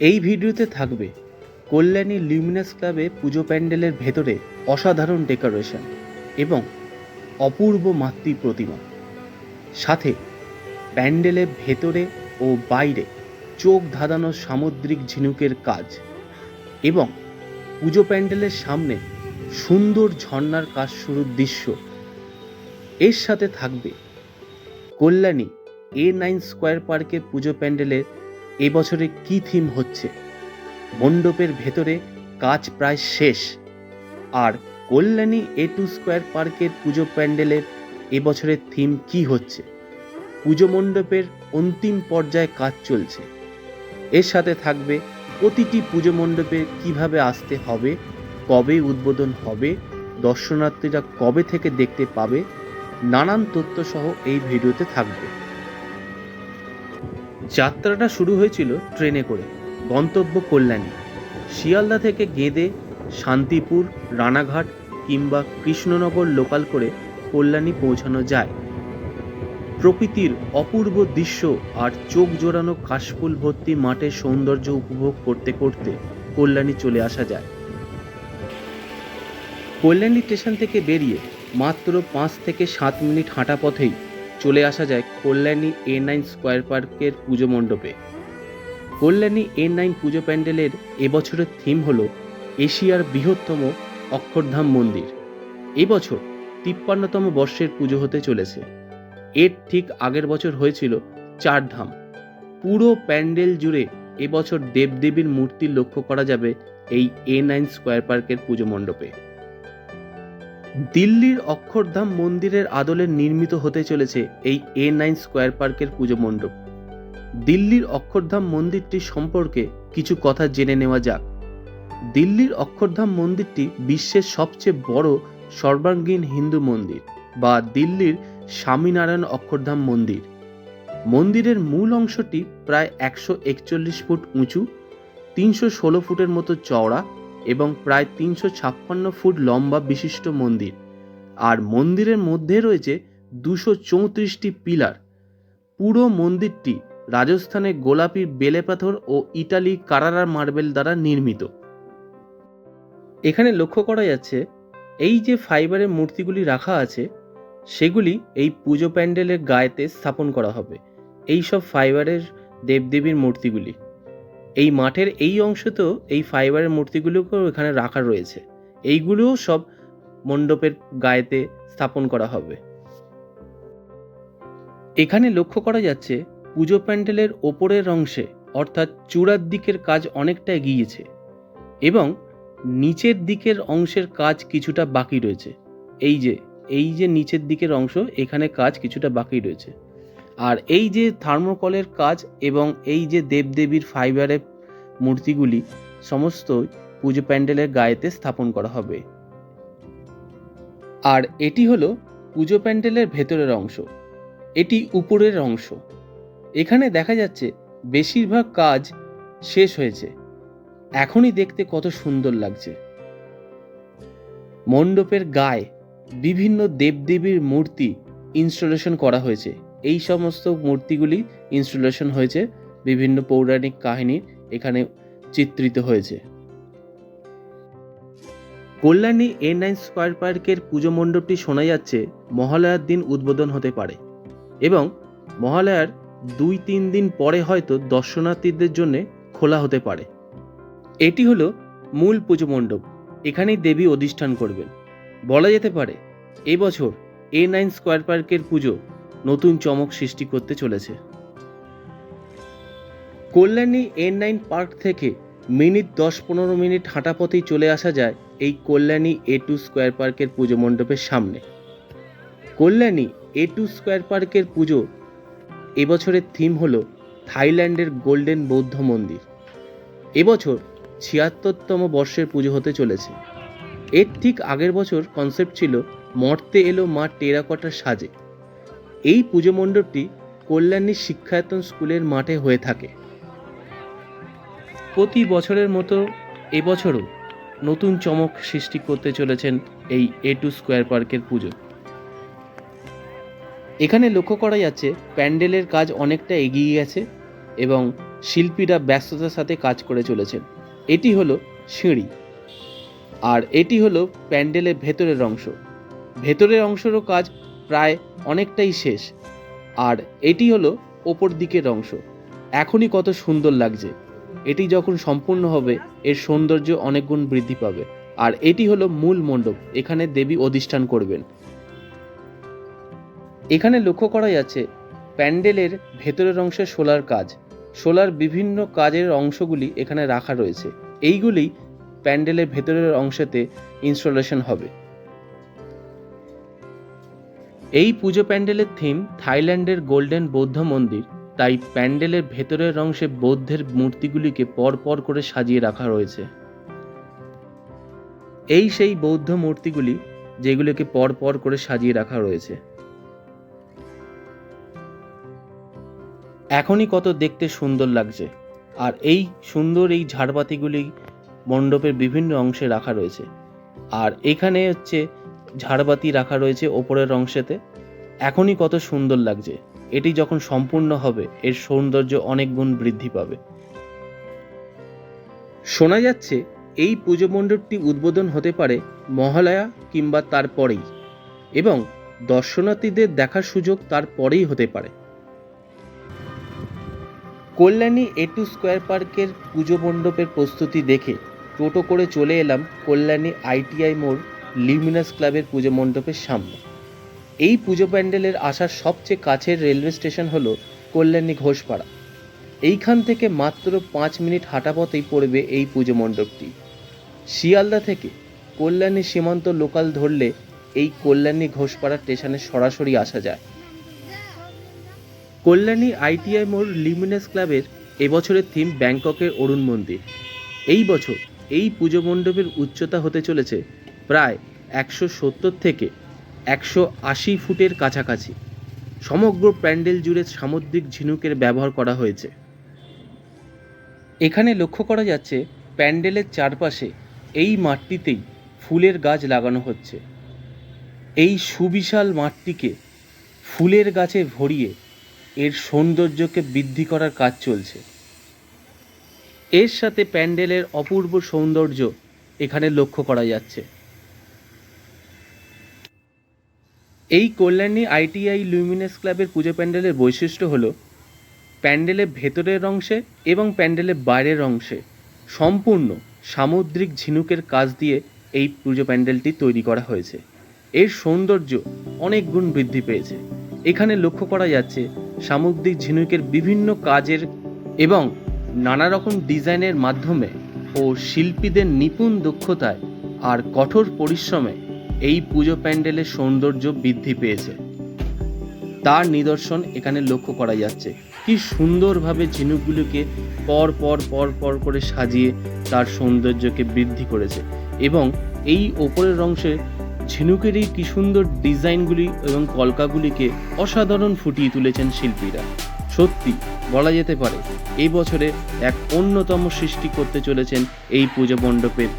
এই ভিডিওতে থাকবে কল্যাণী লিউমিনাস ক্লাবে পুজো প্যান্ডেলের ভেতরে অসাধারণ ডেকোরেশন এবং অপূর্ব মাতৃ প্রতিমা, সাথে প্যান্ডেলের ভেতরে ও বাইরে চোখ ধাঁধানো সামুদ্রিক ঝিনুকের কাজ এবং পুজো প্যান্ডেলের সামনে সুন্দর ঝর্ণার কাজ শুরুর দৃশ্য। এর সাথে থাকবে কল্যাণী A9 স্কোয়ার পার্কের পুজো প্যান্ডেলের এবছরে কী থিম হচ্ছে, মণ্ডপের ভেতরে কাজ প্রায় শেষ, আর কল্যাণী A2 স্কোয়ার পার্কের পুজো প্যান্ডেলের এবছরের থিম কী হচ্ছে, পুজো মণ্ডপের অন্তিম পর্যায়ে কাজ চলছে। এর সাথে থাকবে প্রতিটি পুজো মণ্ডপে কিভাবে আসতে হবে, কবে উদ্বোধন হবে, দর্শনার্থীরা কবে থেকে দেখতে পাবে, নানান তথ্য সহ এই ভিডিওতে থাকবে। যাত্রাটা শুরু হয়েছিল ট্রেনে করে, গন্তব্য কল্যাণী। শিয়ালদা থেকে গেদে, শান্তিপুর, রানাঘাট কিংবা কৃষ্ণনগর লোকাল করে কল্যাণী পৌঁছানো যায়। প্রকৃতির অপূর্ব দৃশ্য আর চোখ জোড়ানো কাশফুল ভর্তি মাঠের সৌন্দর্য উপভোগ করতে করতে কল্যাণী চলে আসা যায়। কল্যাণী স্টেশন থেকে বেরিয়ে মাত্র 5 থেকে 7 মিনিট হাঁটা পথেই চলে আসা যায় কল্যাণী A9 স্কোয়ার পার্কের পুজো মণ্ডপে। কল্যাণী A9 পুজো প্যান্ডেলের এবছরের থিম হল এশিয়ার বৃহত্তম অক্ষরধাম মন্দির। এবছর 53তম বর্ষের পুজো হতে চলেছে। এর ঠিক আগের বছর হয়েছিল 4 ধাম। পুরো প্যান্ডেল জুড়ে এবছর দেবদেবীর মূর্তি লক্ষ্য করা যাবে এই A9 স্কোয়ার পার্কের পুজো মণ্ডপে। দিল্লির অক্ষরধাম মন্দিরের আদলে নির্মিত হতে চলেছে এই A9 স্কোয়ার পার্কের পুজো মণ্ডপ। দিল্লির অক্ষরধাম মন্দিরটি সম্পর্কে কিছু কথা জেনে নেওয়া যাক। দিল্লির অক্ষরধাম মন্দিরটি বিশ্বের সবচেয়ে বড় সর্বাঙ্গীন হিন্দু মন্দির বা দিল্লির স্বামীনারায়ণ অক্ষরধাম মন্দির। মন্দিরের মূল অংশটি প্রায় 141 ফুট উঁচু, 316 ফুটের মতো চওড়া এবং প্রায় 356 ফুট লম্বা বিশিষ্ট মন্দির। আর মন্দিরের মধ্যে রয়েছে 234টি পিলার। পুরো মন্দিরটি রাজস্থানের গোলাপি বেলেপাথর ও ইটালি কারারা মার্বেল দ্বারা নির্মিত। এখানে লক্ষ্য করা যাচ্ছে এই যে ফাইবারের মূর্তিগুলি রাখা আছে সেগুলি এই পুজো প্যান্ডেলের গায়েতে স্থাপন করা হবে। এই সব ফাইবারের দেবদেবীর মূর্তিগুলি এই মাঠের এই অংশতেও এই ফাইবারের মূর্তিগুলোকেও এখানে রাখা রয়েছে। এইগুলোও সব মণ্ডপের গায়েতে স্থাপন করা হবে। এখানে লক্ষ্য করা যাচ্ছে পুজো প্যান্ডেলের ওপরের অংশে অর্থাৎ চূড়ার দিকের কাজ অনেকটা এগিয়েছে এবং নিচের দিকের অংশের কাজ কিছুটা বাকি রয়েছে। এই যে নিচের দিকের অংশ, এখানে কাজ কিছুটা বাকি রয়েছে। আর এই যে থার্মোকলের কাজ এবং এই যে দেবদেবীর ফাইবারের মূর্তিগুলি সমস্ত পুজো প্যান্ডেলের গায়েতে স্থাপন করা হবে। আর এটি হলো পুজো প্যান্ডেলের ভেতরের অংশ, এটি উপরের অংশ। এখানে দেখা যাচ্ছে বেশিরভাগ কাজ শেষ হয়েছে, এখনই দেখতে কত সুন্দর লাগছে। মণ্ডপের গায়ে বিভিন্ন দেবদেবীর মূর্তি ইনস্টলেশন করা হয়েছে। এই সমস্ত মূর্তিগুলি ইনস্টলেশন হয়েছে, বিভিন্ন পৌরাণিক কাহিনী এখানে চিত্রিত হয়েছে। কল্যাণী A9 স্কোয়ার পার্কের পুজো মণ্ডপটি শোনা যাচ্ছে মহালয়ার দিন উদ্বোধন হতে পারে এবং মহালয়ার 2-3 দিন পরে হয়তো দর্শনার্থীদের জন্য খোলা হতে পারে। এটি হলো মূল পুজো মণ্ডপ, এখানেই দেবী অধিষ্ঠান করবেন। বলা যেতে পারে এবছর A9 স্কোয়ার পার্কের পুজো নতুন চমক সৃষ্টি করতে চলেছে। কল্যাণী A9 পার্ক থেকে 10-15 মিনিট হাঁটা পথেই চলে আসা যায় এই কল্যাণী A2 স্কোয়ার পার্কের পুজো মণ্ডপের সামনে। কল্যাণী A2 স্কোয়ার পার্কের পুজো এবছরের থিম হলো থাইল্যান্ডের গোল্ডেন বৌদ্ধ মন্দির। এবছর 76তম বর্ষের পুজো হতে চলেছে। এর ঠিক আগের বছর কনসেপ্ট ছিল মর্তে এলো মা টেরাকোটার সাজে। এই পুজো মণ্ডপটি কল্যাণী শিক্ষায়তন স্কুলের মাঠে হয়ে থাকে। প্রতি বছরের মতো এবছরও নতুন চমক সৃষ্টি করতে চলেছেন এই A2 স্কোয়ার পার্কের পুজো। এখানে লক্ষ্য করা যাচ্ছে প্যান্ডেলের কাজ অনেকটা এগিয়ে গেছে এবং শিল্পীরা ব্যস্ততার সাথে কাজ করে চলেছেন। এটি হলো সিঁড়ি, আর এটি হলো প্যান্ডেলের ভেতরের অংশ। ভেতরের অংশেরও কাজ প্রায় অনেকটাই শেষ, আর এটি হলো ওপর দিকের অংশ। এখনই কত সুন্দর লাগছে, এটি যখন সম্পূর্ণ হবে এর সৌন্দর্য অনেক গুণ বৃদ্ধি পাবে। আর এটি হলো মূল মণ্ডপ, এখানে দেবী অধিষ্ঠান করবেন। এখানে লক্ষ্য করা যাচ্ছে প্যান্ডেলের ভেতরের অংশে সোলার কাজ, সোলার বিভিন্ন কাজের অংশগুলি এখানে রাখা রয়েছে। এইগুলি প্যান্ডেলের ভেতরের অংশেতে ইনস্টলেশন হবে। এই পুজো প্যান্ডেলের থিম থাইল্যান্ডের গোল্ডেন বৌদ্ধ মন্দির, তাই প্যান্ডেলের ভেতরের অংশে বৌদ্ধের মূর্তিগুলিকে পরপর করে সাজিয়ে রাখা রয়েছে। এই সেই বৌদ্ধ মূর্তিগুলি যেগুলিকে পরপর করে সাজিয়ে রাখা রয়েছে। এখনই কত দেখতে সুন্দর লাগছে। আর এই সুন্দর এই ঝাড়বাতিগুলি মণ্ডপের বিভিন্ন অংশে রাখা রয়েছে। আর এখানে হচ্ছে ঝাড়বাতি রাখা রয়েছে ওপরের অংশেতে। এখনই কত সুন্দর লাগছে, এটি যখন সম্পূর্ণ হবে এর সৌন্দর্য অনেক গুণ বৃদ্ধি পাবে। শোনা যাচ্ছে এই পুজো মণ্ডপটি উদ্বোধন হতে পারে মহালয়া কিংবা তারপরেই, এবং দর্শনার্থীদের দেখার সুযোগ তারপরেই হতে পারে। কল্যাণী A2 স্কোয়ার পার্কের পুজো মণ্ডপের প্রস্তুতি দেখে টোটো করে চলে এলাম কল্যাণী ITI মোড় লিউমিনাস ক্লাবের পুজো মণ্ডপের সামনে। এই পুজো প্যান্ডেলের আসার সবচেয়ে কাছের রেলওয়ে স্টেশন হলো কল্যাণী ঘোষপাড়া। এইখান থেকে মাত্র 5 মিনিট হাঁটা পথেই পড়বে এই পুজো মণ্ডপটি। শিয়ালদা থেকে কল্যাণী সীমান্ত লোকাল ধরলে এই কল্যাণী ঘোষপাড়া স্টেশনে সরাসরি আসা যায়। কল্যাণী ITI মোড় লিউমিনাস ক্লাবের এবছরের থিম ব্যাংককের অরুণ মন্দির। এই বছর এই পুজো মণ্ডপের উচ্চতা হতে চলেছে প্রায় 170 থেকে 180 ফুটের কাছাকাছি। সমগ্র প্যান্ডেল জুড়ে সামুদ্রিক ঝিনুকের ব্যবহার করা হয়েছে। এখানে লক্ষ্য করা যাচ্ছে প্যান্ডেলের চারপাশে এই মাঠটিতেই ফুলের গাছ লাগানো হচ্ছে। এই সুবিশাল মাঠটিকে ফুলের গাছে ভরিয়ে এর সৌন্দর্যকে বৃদ্ধি করার কাজ চলছে। এর সাথে প্যান্ডেলের অপূর্ব সৌন্দর্য এখানে লক্ষ্য করা যাচ্ছে। এই কল্যাণী ITI লিউমিনাস ক্লাবের পুজো প্যান্ডেলের বৈশিষ্ট্য হলো প্যান্ডেলের ভেতরের অংশে এবং প্যান্ডেলের বাইরের অংশে সম্পূর্ণ সামুদ্রিক ঝিনুকের কাজ দিয়ে এই পুজো প্যান্ডেলটি তৈরি করা হয়েছে। এর সৌন্দর্য অনেক গুণ বৃদ্ধি পেয়েছে। এখানে লক্ষ্য করা যাচ্ছে সামুদ্রিক ঝিনুকের বিভিন্ন কাজের এবং নানা রকম ডিজাইনের মাধ্যমে ও শিল্পীদের নিপুণ দক্ষতায় আর কঠোর পরিশ্রমে এই পুজো প্যান্ডেলের সৌন্দর্য বৃদ্ধি পেয়েছে, তার নিদর্শন এখানে লক্ষ্য করা যাচ্ছে। কি সুন্দরভাবে ঝিনুকগুলোকে পর পর পর পর করে সাজিয়ে তার সৌন্দর্যকে বৃদ্ধি করেছে, এবং এই ওপরের অংশে ঝিনুকের এই কি সুন্দর ডিজাইনগুলি এবং কলকাগুলিকে অসাধারণ ফুটিয়ে তুলেছেন শিল্পীরা। সত্যি বলা যেতে পারে এই বছরে এক অন্যতম সৃষ্টি করতে চলেছেন এই পুজো মণ্ডপের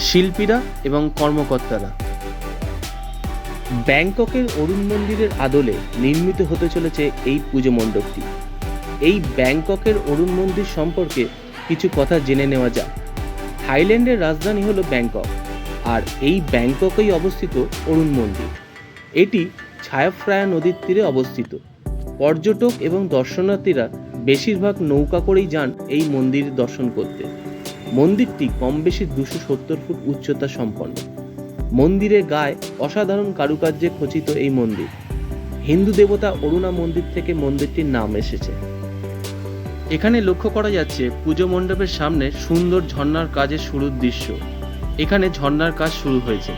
শিল্পীরা এবং কর্মকর্তারা। ব্যাংককের অরুণ মন্দিরের আদলে নির্মিত হতে চলেছে এই পুজো মণ্ডপটি। এই ব্যাংককের অরুণ মন্দির সম্পর্কে কিছু কথা জেনে নেওয়া যাক। থাইল্যান্ডের রাজধানী হলো ব্যাংকক, আর এই ব্যাংককেই অবস্থিত অরুণ মন্দির। এটি ছায়াফ্রায়া নদীর তীরে অবস্থিত। পর্যটক এবং দর্শনার্থীরা বেশিরভাগ নৌকা করেই যান এই মন্দির দর্শন করতে। মন্দিরটি কম বেশি 270 ফুট উচ্চতা সম্পন্ন। মন্দিরের গায়ে অসাধারণ কারুকার্যে খচিত এই মন্দির। হিন্দু দেবতা অরুণা মন্দির থেকে মন্দিরটির নাম এসেছে। এখানে লক্ষ্য করা যাচ্ছে পুজো মণ্ডপের সামনে সুন্দর ঝর্ণার কাজের শুরুর দৃশ্য। এখানে ঝর্ণার কাজ শুরু হয়েছে।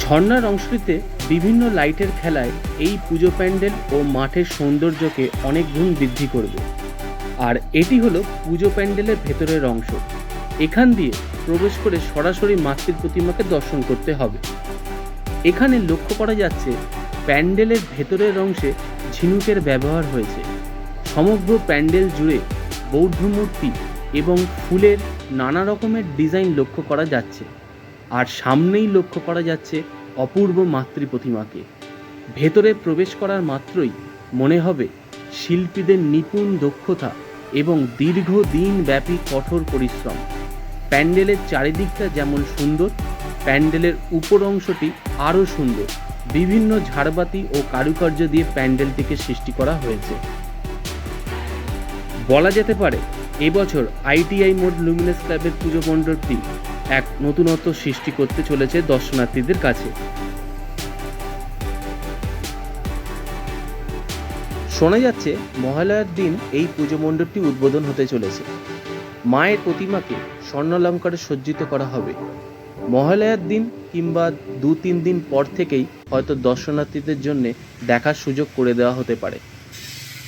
ঝর্ণার অংশটিতে বিভিন্ন লাইটের খেলায় এই পুজো প্যান্ডেল ও মাঠের সৌন্দর্যকে অনেক গুণ বৃদ্ধি করবে। আর এটি হলো পুজো প্যান্ডেলের ভেতরের অংশ। এখান দিয়ে প্রবেশ করে সরাসরি মাতৃ প্রতিমাকে দর্শন করতে হবে। এখানে লক্ষ্য করা যাচ্ছে প্যান্ডেলের ভেতরের অংশে ঝিনুকের ব্যবহার হয়েছে। সমগ্র প্যান্ডেল জুড়ে বৌদ্ধ মূর্তি এবং ফুলের নানা রকমের ডিজাইন লক্ষ্য করা যাচ্ছে। আর সামনেই লক্ষ্য করা যাচ্ছে অপূর্ব মাতৃ প্রতিমাকে। ভেতরে প্রবেশ করার মাত্রই মনে হবে শিল্পীদের নিপুণ দক্ষতা এবং দীর্ঘদিন ব্যাপী কঠোর পরিশ্রম। প্যান্ডেলের চারিদিকটা যেমন সুন্দর, প্যান্ডেলের উপর অংশটি আরও সুন্দর। বিভিন্ন ঝাড়বাতি ও কারুকার্য দিয়ে প্যান্ডেলটিকে সৃষ্টি করা হয়েছে। বলা যেতে পারে এবছর আইটিআই মোড লুমিনাস ক্লাবের পুজো মণ্ডপটি এক নতুনত্ব সৃষ্টি করতে চলেছে দর্শনার্থীদের কাছে। শোনা যাচ্ছে মহালয়ার দিন এই পুজো মণ্ডপটি উদ্বোধন হতে চলেছে। মায়ের প্রতিমাকে স্বর্ণালঙ্কারে সজ্জিত করা হবে। মহালয়ার দিন কিংবা 2-3 দিন পর থেকেই হয়তো দর্শনার্থীদের জন্য দেখার সুযোগ করে দেওয়া হতে পারে।